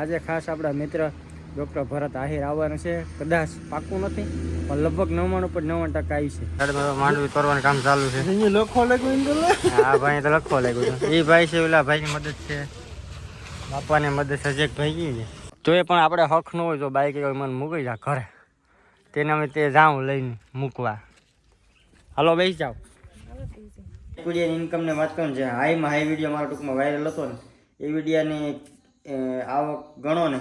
આજે ખાસ આપણા મિત્ર ડૉક્ટર ભરત આહિર આવવાનું છે. કદાચ પાક્કું નથી પણ લગભગ 99.99% આવી છે. માંડવી તોરવાનું કામ ચાલુ છે. લખો લાગ્યું હા ભાઈ તો લખો લાગ્યું એ ભાઈ છે. ઓલા ભાઈની મદદ છે, બાપાની મદદ છે. જે ભાઈ છે તો એ પણ આપણે હક ન હોય તો બાઈક મને મૂકી જા ઘરે, તેને અમે તે જાઉં લઈને મૂકવા. હાલો બેસી જાઓ. વિડીયોની ઇન્કમને વાત કરું છે. હાઈમાં હાઈ વિડીયો મારા ટૂંકમાં વાયરલ હતો ને એ વિડીયાની આવક ગણો ને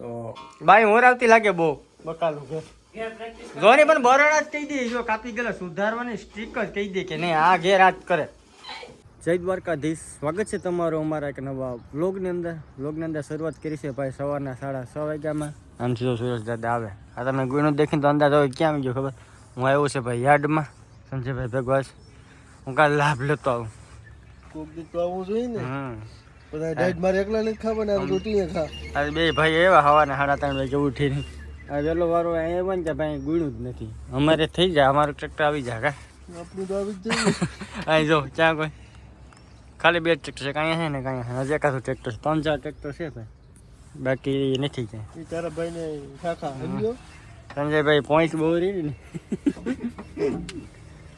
તો બાઈ મોરાવતી લાગે બહુ બકાલું છે. જોની પણ બરાડા જ કહી દે, જો કાપી ગયેલા સુધારવાની સ્ટ્રીક જ કહી દે કે નહીં આ ઘેર આજ કરે. જય દ્વારકાધીશ, સ્વાગત છે તમારું અમારા એક નવા વ્લોગની અંદર. વ્લોગની અંદર શરૂઆત કરી છે ભાઈ સવારના 6:30 વાગ્યામાં. આમથી તો સુરેશ દાદા આવે. આ તમે ગુણું દેખીને તો અંદાજ હોય ક્યાં આવી ગયો ખબર. હું આવ્યો છે ભાઈ યાર્ડમાં સંજયભાઈ ભેગવાસ. હું કાલે લાભ લેતો આવું. કોક દી તો આવવું જોઈએ ને. બધા ડાઈટ મારે એકલા નથી ખાવાના, આ રોટી ખા. આ બે ભાઈ એવા હવાના 3:30 વાગે ઉઠીને આ વેલો વારો આવ્યો ને કે ભાઈ ગુણ્યું જ નથી. અમારે થઈ જાય, અમારું ટ્રેક્ટર આવી જાય કા આપણું તો આવી જ જાય. અહીં જો ક્યાં કોઈ ખાલી 2 ટ્રેક્ટર છે, કાંઈ છે ને કાંઈ હજી એકાદું ટ્રેક્ટર છે. 3-4 ટ્રેક્ટર છે ભાઈ, બાકી નથી ક્યાંય. એ તારા ભાઈને ખાખા સમજો. સંજયભાઈ પોઈન્ટ બહુ રહી ને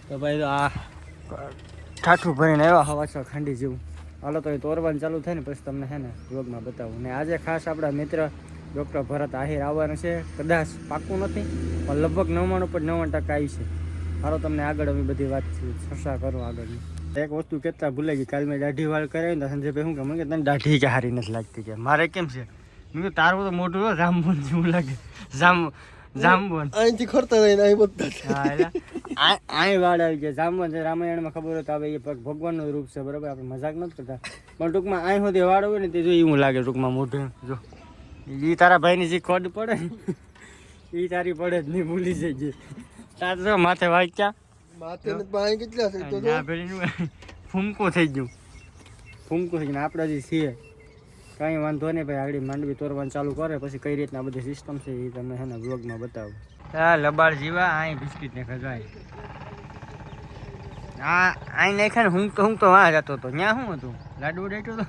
તો ભાઈ તો આ ઠાઠું ભરીને આવ્યા હવા ખાંડી જેવું. હાલો તો એ તોરવાનું ચાલુ થાય ને પછી તમને છે ને વ્લોગમાં બતાવું. ને આજે ખાસ આપણા મિત્ર ડૉક્ટર ભરત આહિર આવવાનું છે. કદાચ પાક્કું નથી પણ લગભગ 99.99% આવી છે. હાલો તમને આગળ અમે બધી વાત ચર્ચા કરું આગળની. એક વસ્તુ કહેતા ભૂલાઈ ગઈ. કાલે મેં દાઢી વાળ કરાવી ને સંજયભાઈ શું કે મને તને દાઢી કે સારી નથી લાગતી કે મારે કેમ છે. મેં કીધું તારું તો મોટું જાંબુન જેવું લાગે. જાંબુન અહીંથી ખરતા રહીને અહીં બધા. હા એટલે અહીં વાળ આવી ગયા. જાંબુન છે રામાયણમાં ખબર હોય તો હવે એ ભગવાનનું રૂપ છે બરાબર, આપણે મજાક નથી કરતા. પણ ટૂંકમાં અહીં સુધી વાળ હોય ને તે જો એવું લાગે ટૂંકમાં મોઢું. જો એ તારા ભાઈની જે ખોડ પડે એ તારી પડે જ નહીં, ભૂલી જઈએ. તાર જો માથે વાગ્યા માથે પાણી કેટલા છે તો ફૂમકો થઈ ગયું. ફૂમકો થઈ ગયું. આપણે જે છીએ કાંઈ વાંધો નહીં ભાઈ. આગળ માંડવી તોરવાનું ચાલુ કરે પછી કઈ રીતના બધી સિસ્ટમ છે એ તમે છે ને બ્લોગમાં બતાવું. હા લબાડ જીવા અહીં બિસ્કીટ ને ખજાય. હા અહીં નાખ્યા ને હું તો વાં જતો હતો. ત્યાં શું હતું લાડુ ડેટો તો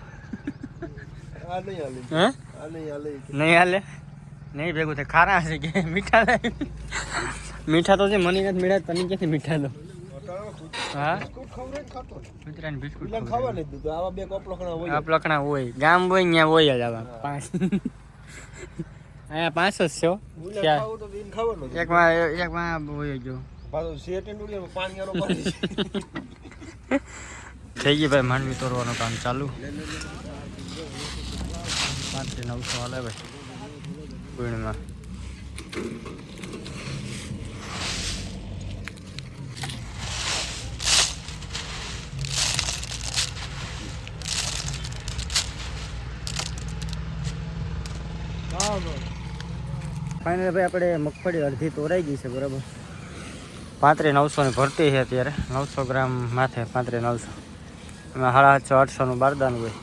આ નહીં હાલે. હે આ નહીં હાલે. નહીં હાલે નહીં ભેગું થાય. ખારા હશે કે મીઠા લાગે. મીઠા તો છે મને નથી મીઠા, તને ક્યાંથી મીઠા દો. હા કૂતરાને બિસ્કુટ ખાવા નહીં દીધું. આવા બે કપલખણા હોય. આ પ્લખણા હોય ગામ હોય ત્યાં હોય જ આવા 5. અહીંયા 5 જ છે. એકમાં હોય જો થઈ ગઈ ભાઈ માંડવી તોરવાનું કામ ચાલુ. 5 થી 900 હાલે ભાઈ પૂર્ણિમા. ફાઇનલ ભાઈ આપણે મગફળી અડધી તોરાઈ ગઈ છે બરાબર. 35,900 ની ભરતી છે અત્યારે. 900 ગ્રામ માથે 35,900. એમાં 750-800 બારદાન હોય.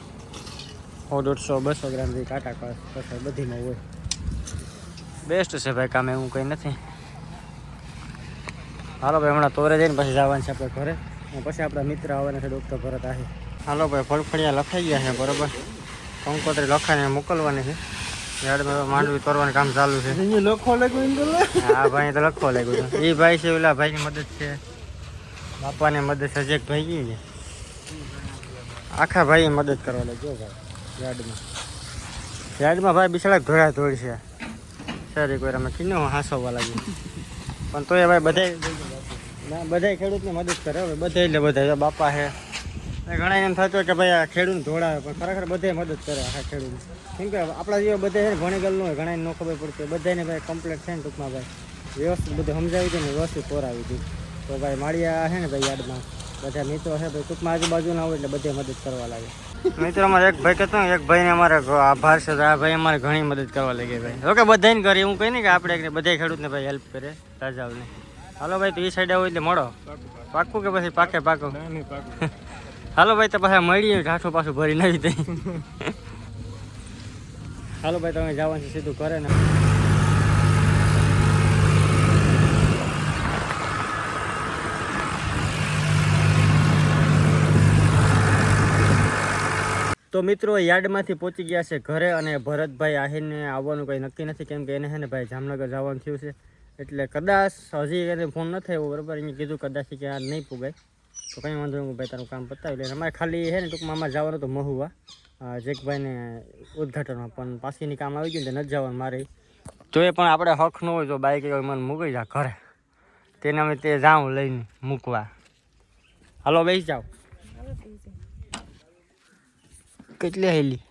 150-200 ગ્રામ જે કાંટા કસાય બધીમાં હોય. બેસ્ટ છે ભાઈ કામ, એવું કંઈ નથી. હાલો ભાઈ હમણાં તોરે જઈને પછી જવાનું છે આપણે ઘરે. પછી આપણા મિત્ર આવવાના છે ડૉક્ટર ભરત આહિર. હાલો ભાઈ ફળફળિયા લખાઈ ગયા છે બરાબર. કંકોત્રી લખાઈને મોકલવાની છે. યાર્ડમાં માંડવી તોરવાનું કામ ચાલુ છે. લખો લાગ્યું. હા ભાઈ તો લખો લાગ્યું એ ભાઈ છે. ઓલા ભાઈની મદદ છે, બાપાની મદદ છે. જે ભાઈ છે આખા ભાઈ મદદ કરવા લાગ્યો ભાઈ યાર્ડમાં ભાઈ બિચારા ધોળા ધોળ છે. સારી કોઈ અમે કિનો હાંસવા લાગ્યું પણ તોય ભાઈ બધા ખેડૂતને મદદ કરે. હવે બધા એટલે બધા બાપા છે. ઘણા એમ થતું હોય કે ભાઈ આ ખેડૂત ધોળાવે પણ ખરેખર બધે મદદ કરે આખા ખેડૂત. કેમ કે આપણા જેવા બધા છે ને ભણી ગયેલું હોય, ઘણા ન ખબર પડતી. બધાને ભાઈ કમ્પ્લેટ છે ને ટૂંકમાં ભાઈ વ્યવસ્થિત બધું સમજાવી દે ને વ્યવસ્થિત તોરાવી દે. તો ભાઈ માળિયા છે ને ભાઈ યાર્ડમાં બધા મિત્રો છે ભાઈ ટૂંકમાં આજુબાજુના હોય એટલે બધે મદદ કરવા લાગે. મિત્રોમાં એક ભાઈ કહેતો એક ભાઈને અમારે આભાર છે. આ ભાઈ અમારે ઘણી મદદ કરવા લાગે ભાઈ. ઓકે બધાને કરીએ એવું કંઈ નહીં કે આપણે બધા ખેડૂતને ભાઈ હેલ્પ કરે રાજાઓને. હાલો ભાઈ તો એ સાઈડ આવો એટલે મળો. પાકું કે પછી પાકે પાકો. હાલો ભાઈ તો પાછા મળીએ ઠાઠું પાછું ભરી નાખી દઈ. હાલો ભાઈ તમે જવાનું છે સીધું કરે ને. તો તો મિત્રો યાર્ડમાંથી પહોંચી ગયા છે ઘરે અને ભરતભાઈ આહીરને આવવાનું કંઈ નક્કી નથી કેમ કે એને છે ને ભાઈ જામનગર જવાનું થયું છે એટલે કદાચ હજી એને ફોન ન થયો બરાબર એને કીધું કદાચ કે આ નહીં પુગાય તો કંઈ વાંધો નહીં ભાઈ તારું કામ પતાવી લે અમારે ખાલી છે ને ટૂંકમાં અમારે જવાનું તો મહુવા જેકભાઈને ઉદ્ઘાટનમાં પણ પાછીની કામ આવી ગયું ને નથી જવાનું મારે તો એ પણ આપણે હક ન હોય જો બાઈક મને મૂકી જા ઘરે તેને અમે તે જાઉં લઈને મૂકવા હાલો બેસી જાઓ કેટલી હેલી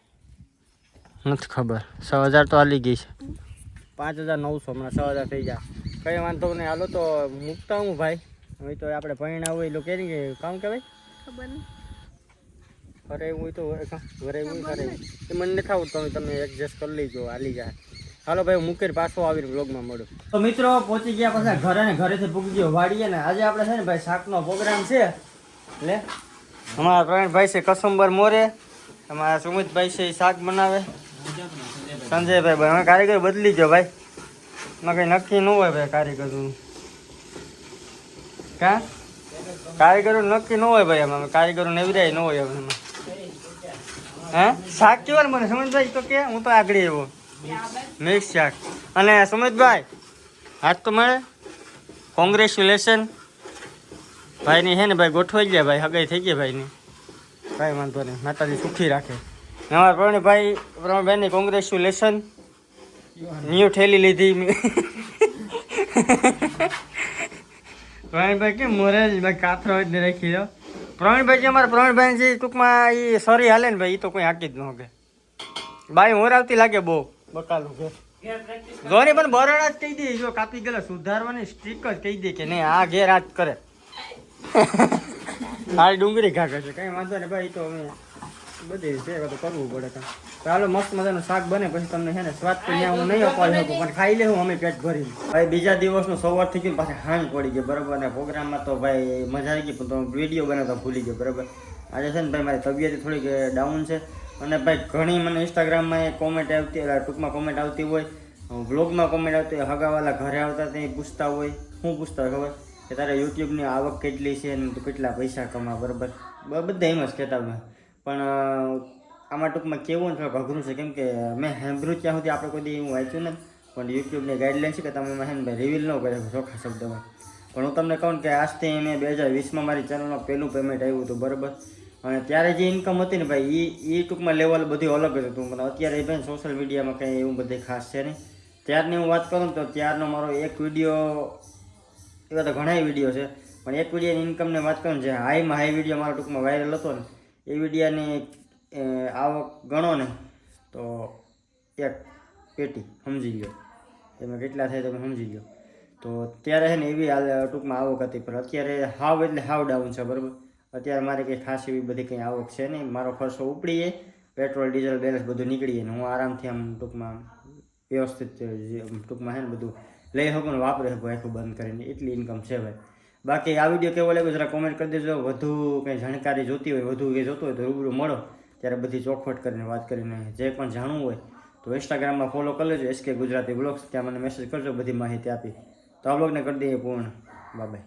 નથી ખબર 6000 તો હાલી ગઈ છે 5900 હમણાં 6000 થઈ જાય કંઈ વાંધો નહીં હાલો તો મૂકતા હું ભાઈ હવે તો આપણે પરિણામ હોય એટલે કેરી કે કામ કહેવાય ખબર નહીં અરે હું તો ઘરે હું કરે એ મને નથી આવતું તમે એડજસ્ટ કરી લેજો હાલી જાય હાલો ભાઈ મૂકીને પાછો આવીને વ્લોગમાં મળું તો મિત્રો પહોંચી ગયા પાછા ઘરે ને ઘરેથી પૂકી ગયો વાડીએ ને આજે આપણે છે ને ભાઈ શાકનો પ્રોગ્રામ છે એટલે અમારા પ્રવીણભાઈ છે કસુંબર મોરે અમારા સુમિતભાઈ છે શાક બનાવે સંજયભાઈ ભાઈ અમે કારીગર બદલી ગયો ભાઈ એમાં કંઈ નક્કી ન હોય ભાઈ કારીગરનું કાં કારીગરો નક્કી ન હોય ભાઈ એમાં કારીગરો નેવરાય ન હોય એમાં હે શાક કેવાનું બને સુમિતભાઈ તો કે હું તો આગળ આવ્યો મિક્સ શાક અને સુમિતભાઈ હાથ તો મળે કોંગ્રેચ્યુલેશન ભાઈની છે ને ભાઈ ગોઠવાઈ ગયા ભાઈ હગાઈ થઈ ગયા ભાઈની કાંઈ વાંધો નહીં માતાજી સુખી રાખે અમારા પ્રવીણભાઈની કોંગ્રેચ્યુલેશન ન્યૂ ઠેલી લીધી પ્રવીણભાઈ કેમ મોરે ભાઈ કાથરો જ રાખી દો પ્રવીણભાઈ અમારા પ્રવીણભાઈ જે ટૂંકમાં એ સોરી હાલે ને ભાઈ એ તો કોઈ હાકી જ ન હકે બાઈ મોરાવતી લાગે બહુ બકાલું કે જોની પણ બરોડા જ કહી દે જો કાપી ગયેલો સુધારવાની સ્ટ્રીક જ કહી દે કે નહીં આ ઘેર આજ કરે હારી ડુંગળી ઘા કરશે કંઈ વાંધો ને ભાઈ તો અમે બધી સેવા તો કરવું પડે કાં ચાલો મસ્ત મજાનું શાક બને પછી તમને છે ને સ્વાદ તો ત્યાં હું નહીં અપાવી શકું પણ ખાઈ લેવું અમે પેટ ભરીને ભાઈ બીજા દિવસનું સવાર થઈ ગયું પાછા હાંજ પડી ગઈ બરાબર અને પ્રોગ્રામમાં તો ભાઈ મજા આવી ગઈ પણ તો વિડીયો બનાવતા ભૂલી ગયો બરાબર આજે છે ને ભાઈ મારી તબિયત થોડીક ડાઉન છે અને ભાઈ ઘણી મને ઇન્સ્ટાગ્રામમાં કોમેન્ટ આવતી ટૂંકમાં કોમેન્ટ આવતી હોય વ્લોગમાં કોમેન્ટ આવતી હોય હગાવાલા ઘરે આવતા તે પૂછતા હોય શું પૂછતા હોય ખબર કે તારે યુટ્યુબની આવક કેટલી છે અને તું કેટલા પૈસા કમા બરાબર બધા એમ જ કહેતા હોય પણ આમાં ટૂંકમાં કેવું થોડુંક અઘરું છે કેમ કે મેં સાંભળ્યું ત્યાં સુધી આપણે કોઈ હું વાંચ્યું નથી પણ યુટ્યુબની ગાઈડલાઈન છે કે તમે એમાં છે ને ભાઈ રિવીલ ન કરે ચોખ્ખા શબ્દમાં પણ હું તમને કહું કે આજથી મેં 2020માં મારી ચેનલમાં પહેલું પેમેન્ટ આવ્યું હતું બરાબર અને ત્યારે જે ઇન્કમ હતી ને ભાઈ એ ટૂંકમાં લેવલ બધું અલગ જ હતું પણ અત્યારે ભાઈ સોશિયલ મીડિયામાં કંઈ એવું બધું ખાસ છે નહીં ત્યારની હું વાત કરું તો ત્યારનો મારો એક વિડીયો એવા તો ઘણા વિડીયો છે પણ એક વિડીયોની ઇન્કમની વાત કરું જે હાઈમાં હાઈ વિડીયો મારો ટૂંકમાં વાયરલ હતો ને એ વિડીયાની આવક ગણો ને તો એક પેટી સમજી લો એમાં કેટલા થાય તમે સમજી લો તો ત્યારે છે ને એવી ટૂંકમાં આવક હતી પણ અત્યારે હાવ એટલે હાવ ડાઉન છે બરાબર અત્યારે મારે કંઈ ખાસ એવી બધી કંઈ આવક છે નહીં મારો ખર્ચો ઉપડીએ પેટ્રોલ ડીઝલ બેલેન્સ બધું નીકળીએ ને હું આરામથી આમ ટૂંકમાં વ્યવસ્થિત ટૂંકમાં છે ને બધું લઈ શકું ને વાપરી શકું આખું બંધ કરીને એટલી ઇન્કમ છે ભાઈ બાકી આ વિડીયો કેવો લાગ્યો જરા કોમેન્ટ કરી દેજો વધુ કંઈ જાણકારી જોતી હોય વધુ કંઈ જોતું હોય તો રૂબરૂ મળો ત્યારે બધી ચોખવટ કરીને વાત કરીને જે પણ જાણવું હોય તો ઇન્સ્ટાગ્રામમાં ફોલો કરી લેજો SK ગુજરાતી બ્લોગ્સ ત્યાં મને મેસેજ કરજો બધી માહિતી આપી તો આ બ્લોગને કરી દઈએ પૂર્ણ બાય.